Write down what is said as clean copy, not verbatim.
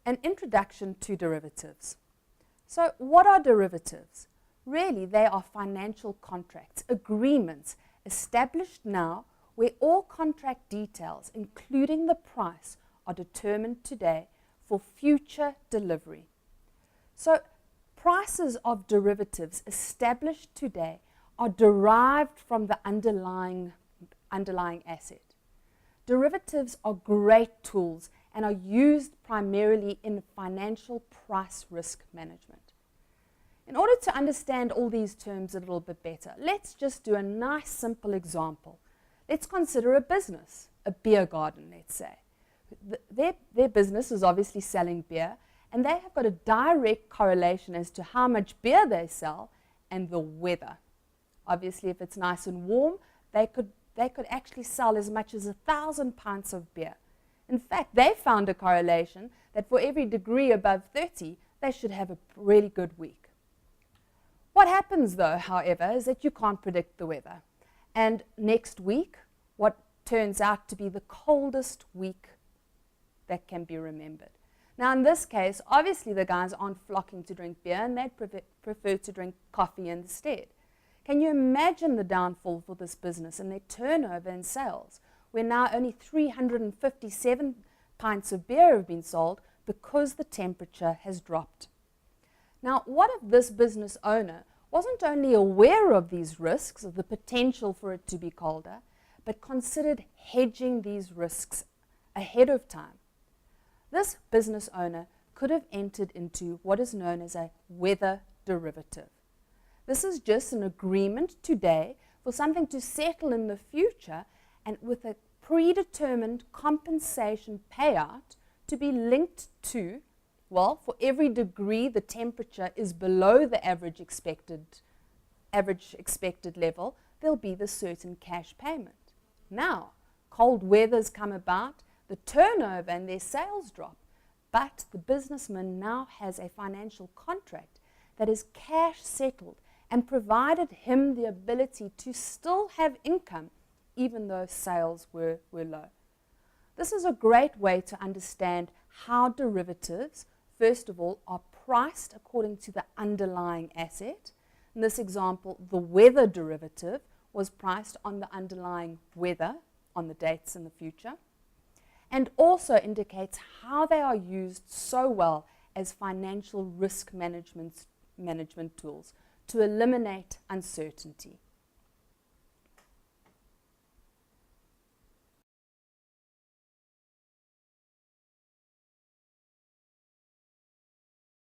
An introduction to derivatives. So what are derivatives? Really, they are financial contracts, agreements established now where all contract details, including the price, are determined today for future delivery. So prices of derivatives established today are derived from the underlying asset. Derivatives are great tools and are used primarily in financial price risk management. In order to understand all these terms a little bit better, let's just do a nice simple example. Let's consider a business, a beer garden, let's say. Their business is obviously selling beer, and they have got a direct correlation as to how much beer they sell and the weather. Obviously, if it's nice and warm, they could actually sell as much as 1,000 pints of beer. In fact, they found a correlation that for every degree above 30, they should have a really good week. What happens though, however, is that you can't predict the weather. And next week, what turns out to be the coldest week that can be remembered. Now in this case, obviously the guys aren't flocking to drink beer and they'd prefer to drink coffee instead. Can you imagine the downfall for this business and their turnover and sales, where now only 357 pints of beer have been sold because the temperature has dropped? Now, what if this business owner wasn't only aware of these risks, of the potential for it to be colder, but considered hedging these risks ahead of time? This business owner could have entered into what is known as a weather derivative. This is just an agreement today for something to settle in the future and with a predetermined compensation payout to be linked to, well, for every degree the temperature is below the average expected level, there'll be the certain cash payment. Now, cold weather's come about, the turnover and their sales drop, but the businessman now has a financial contract that is cash settled and provided him the ability to still have income even though sales were low. This is a great way to understand how derivatives, first of all, are priced according to the underlying asset. In this example, the weather derivative was priced on the underlying weather, on the dates in the future, and also indicates how they are used so well as financial risk management tools to eliminate uncertainty.